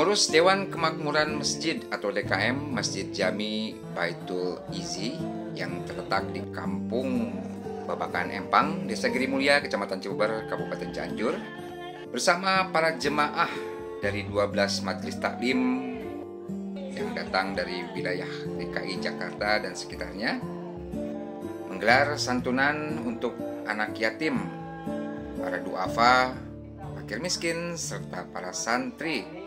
Pengurus Dewan Kemakmuran Masjid atau DKM Masjid Jami Baitul Izi yang terletak di Kampung Babakan Empang, Desa Giri Mulia, Kecamatan Ciuber, Kabupaten Cianjur, bersama para jemaah dari 12 majelis taklim yang datang dari wilayah DKI Jakarta dan sekitarnya, menggelar santunan untuk anak yatim, para duafa, fakir miskin, serta para santri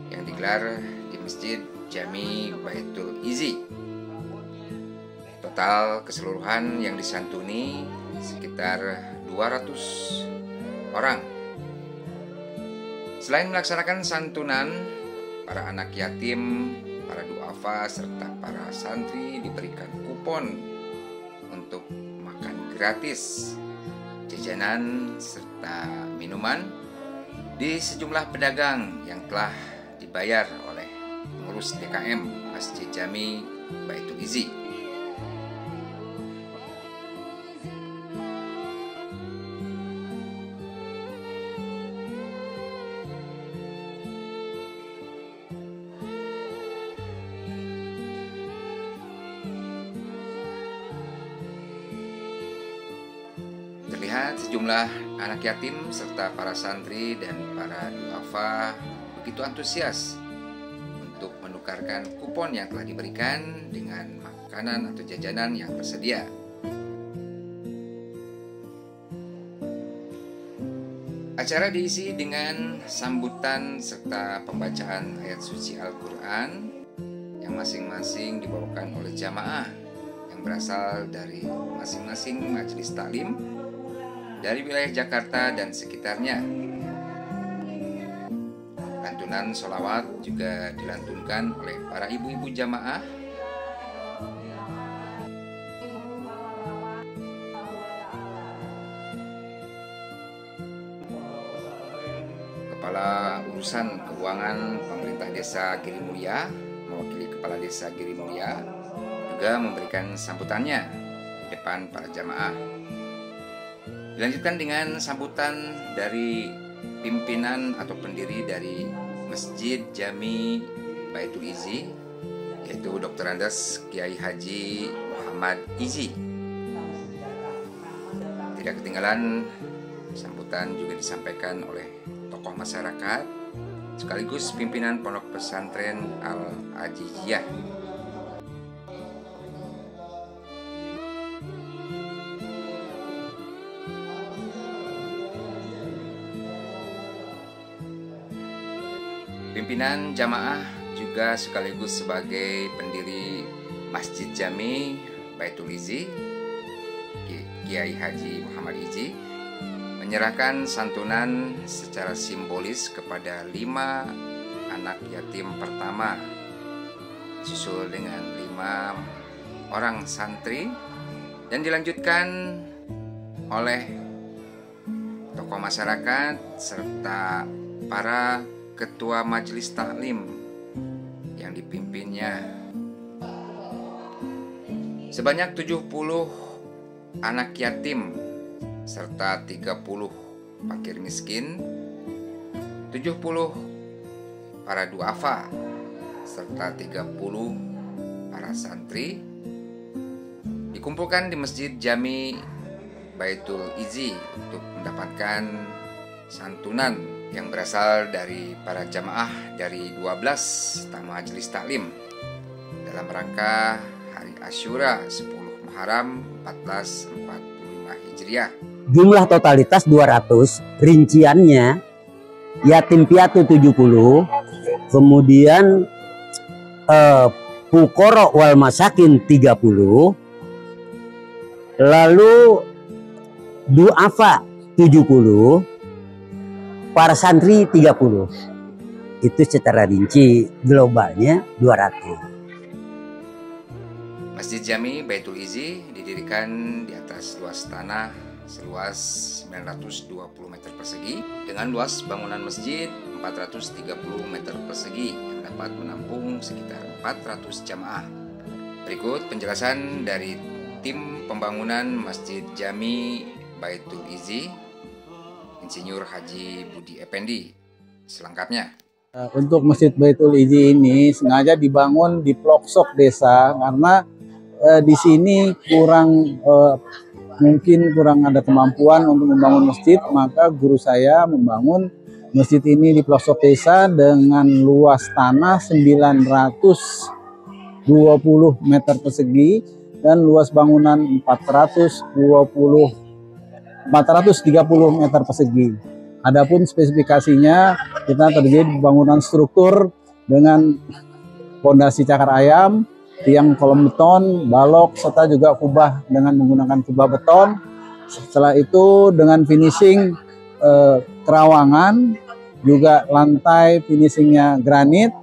yang digelar di Masjid Jami Baitul Izi. Total keseluruhan yang disantuni sekitar 200 orang. Selain melaksanakan santunan, para anak yatim, para duafa, serta para santri diberikan kupon untuk makan gratis, jajanan, serta minuman di sejumlah pedagang yang telah dibayar oleh pengurus DKM Masjid Jami Baitul Izi. Terlihat sejumlah anak yatim serta para santri dan para duafa begitu antusias untuk menukarkan kupon yang telah diberikan dengan makanan atau jajanan yang tersedia. Acara diisi dengan sambutan serta pembacaan ayat suci Al-Quran yang masing-masing dibawakan oleh jamaah yang berasal dari masing-masing majelis taklim dari wilayah Jakarta dan sekitarnya. Lantunan sholawat juga dilantunkan oleh para ibu-ibu jamaah Kepala Urusan Keuangan Pemerintah Desa Giri Mulia, mewakili Kepala Desa Giri Mulia, juga memberikan sambutannya di depan para jamaah. Dilanjutkan dengan sambutan dari pimpinan atau pendiri dari Masjid Jami Baitul Izi, yaitu Dr. Andes Kiai Haji Muhammad Izi. Tidak ketinggalan, sambutan juga disampaikan oleh tokoh masyarakat sekaligus pimpinan Pondok Pesantren Al-Ajijiyah. Pimpinan jamaah juga sekaligus sebagai pendiri Masjid Jami Baitul Izi, Kiai Haji Muhammad Izi, menyerahkan santunan secara simbolis kepada 5 anak yatim pertama, disusul dengan 5 orang santri, dan dilanjutkan oleh tokoh masyarakat serta para ketua majelis taklim yang dipimpinnya. Sebanyak 70 anak yatim serta 30 fakir miskin, 70 para duafa serta 30 para santri dikumpulkan di Masjid Jami Baitul Izi untuk mendapatkan santunan yang berasal dari para jamaah dari 12 majelis taklim dalam rangka Hari Asyura 10 Muharram 1445 Hijriah. Jumlah totalitas 200, rinciannya yatim piatu 70, kemudian fuqara wal masakin 30, lalu duafa 70, para santri 30. Itu secara rinci, globalnya 200. Masjid Jami Baitul Izi didirikan di atas luas tanah seluas 920 meter persegi dengan luas bangunan masjid 430 meter persegi yang dapat menampung sekitar 400 jamaah. Berikut penjelasan dari tim pembangunan Masjid Jami Baitul Izi, Insinyur Haji Budi Effendi, selengkapnya. Untuk Masjid Baitul Izzi ini sengaja dibangun di pelosok desa karena di sini mungkin kurang ada kemampuan untuk membangun masjid, maka guru saya membangun masjid ini di pelosok desa dengan luas tanah 920 meter persegi dan luas bangunan 430 meter persegi. Adapun spesifikasinya, kita terdiri di bangunan struktur dengan fondasi cakar ayam, tiang kolom beton, balok, serta juga kubah dengan menggunakan kubah beton. Setelah itu dengan finishing terawangan, juga lantai finishingnya granit.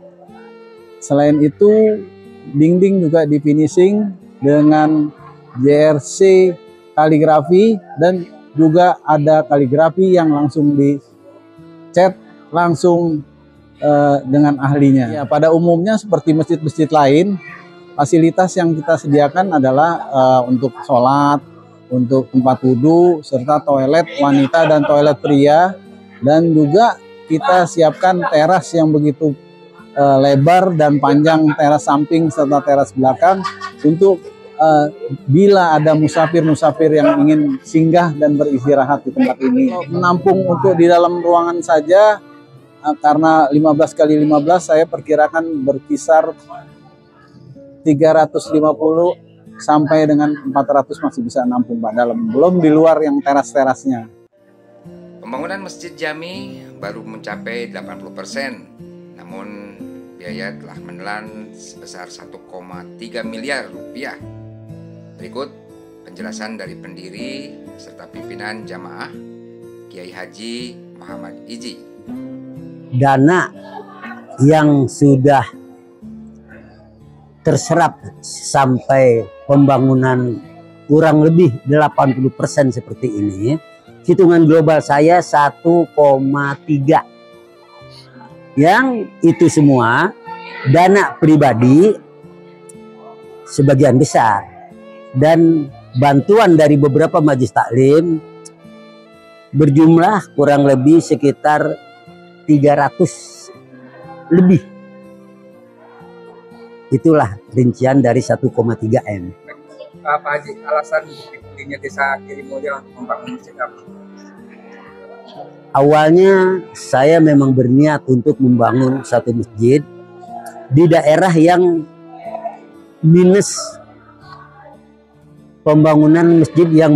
Selain itu dinding juga di finishing dengan JRC kaligrafi dan juga ada kaligrafi yang langsung dicat langsung dengan ahlinya. Ya, pada umumnya seperti masjid-masjid lain, fasilitas yang kita sediakan adalah untuk sholat, untuk tempat wudhu, serta toilet wanita dan toilet pria. Dan juga kita siapkan teras yang begitu lebar dan panjang, teras samping serta teras belakang untuk bila ada musafir-musafir yang ingin singgah dan beristirahat di tempat ini. Menampung untuk di dalam ruangan saja, karena 15 kali 15 saya perkirakan berkisar 350 sampai dengan 400 masih bisa nampung Pak dalam, belum di luar yang teras-terasnya. Pembangunan Masjid Jami baru mencapai 80%, namun biaya telah menelan sebesar 1,3 miliar rupiah. Berikut penjelasan dari pendiri serta pimpinan jamaah Kiai Haji Muhammad Izzi. Dana yang sudah terserap sampai pembangunan kurang lebih 80% seperti ini, hitungan global saya 1,3. Yang itu semua dana pribadi sebagian besar dan bantuan dari beberapa majelis taklim berjumlah kurang lebih sekitar 300 lebih. Itulah rincian dari 1,3 M. Pak Haji, alasan dipilihnya Desa Girimulya untuk membangun masjid apa? Awalnya saya memang berniat untuk membangun satu masjid di daerah yang minus pembangunan masjid yang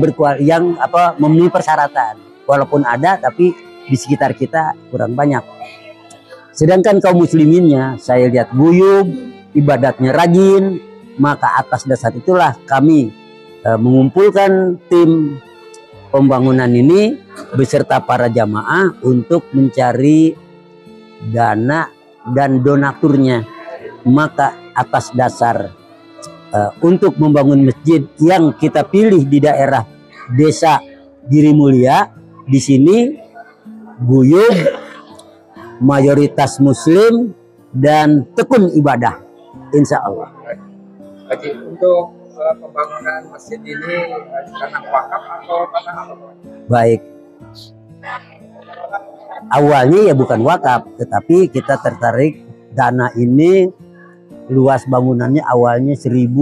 memenuhi persyaratan. Walaupun ada, tapi di sekitar kita kurang banyak. Sedangkan kaum musliminnya saya lihat guyup, ibadatnya rajin, maka atas dasar itulah kami mengumpulkan tim pembangunan ini beserta para jamaah untuk mencari dana dan donaturnya. Maka atas dasar untuk membangun masjid yang kita pilih di daerah Desa Girimulya, di sini guyup, mayoritas muslim dan tekun ibadah, insya Allah. Haji, untuk pembangunan masjid ini tanah wakaf atau tanah apa? Baik, awalnya ya bukan wakaf, tetapi kita tertarik dana ini, luas bangunannya awalnya 1.150,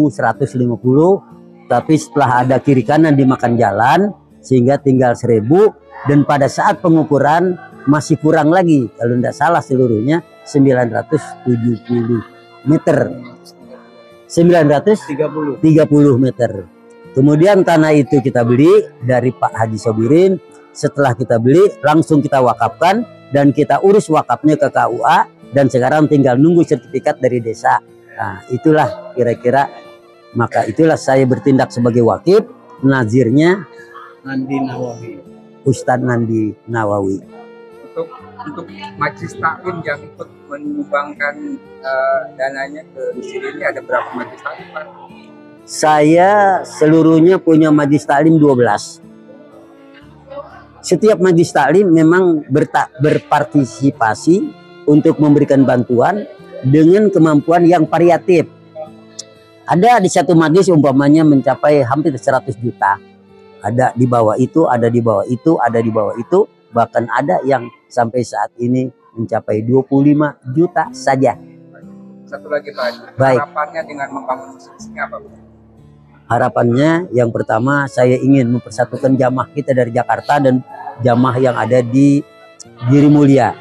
tapi setelah ada kiri kanan dimakan jalan sehingga tinggal 1.000, dan pada saat pengukuran masih kurang lagi, kalau tidak salah seluruhnya 970 meter. 930 meter. Kemudian tanah itu kita beli dari Pak Haji Sobirin. Setelah kita beli langsung kita wakafkan dan kita urus wakafnya ke KUA, dan sekarang tinggal nunggu sertifikat dari desa. Nah, itulah kira-kira, maka itulah saya bertindak sebagai wakif, nazirnya Nandi Nawawi. Ustadz Nandi Nawawi. Untuk majelis taklim yang ikut menyumbangkan dananya ke masjid ini ada berapa majelis taklim, Pak? Saya seluruhnya punya majelis taklim 12. Setiap majelis taklim memang berpartisipasi untuk memberikan bantuan dengan kemampuan yang variatif. Ada di satu majelis umpamanya mencapai hampir 100 juta. Ada di bawah itu, ada di bawah itu, ada di bawah itu. Bahkan ada yang sampai saat ini mencapai 25 juta saja. Satu lagi Pak Haji, Baik. harapannya dengan membangun masjid ini apa Bu? Harapannya yang pertama saya ingin mempersatukan jamaah kita dari Jakarta dan jamaah yang ada di Giri Mulia.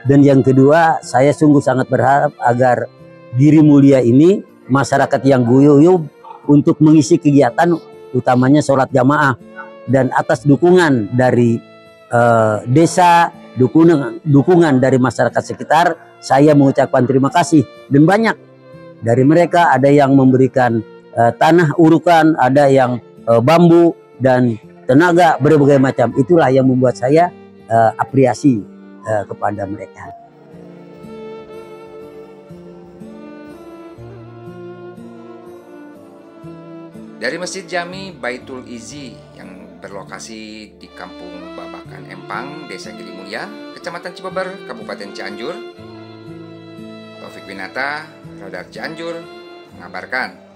Dan yang kedua, saya sungguh sangat berharap agar Giri Mulia ini masyarakat yang guyup untuk mengisi kegiatan utamanya sholat jamaah, dan atas dukungan dari desa, dukungan dari masyarakat sekitar, saya mengucapkan terima kasih. Dan banyak dari mereka ada yang memberikan tanah urukan, ada yang bambu dan tenaga berbagai macam. Itulah yang membuat saya apresiasi kepada mereka. Dari Masjid Jami Baitul Izi yang berlokasi di Kampung Babakan Empang, Desa Giri Mulia, Kecamatan Cibeber, Kabupaten Cianjur, Taufik Winata, Radar Cianjur, mengabarkan.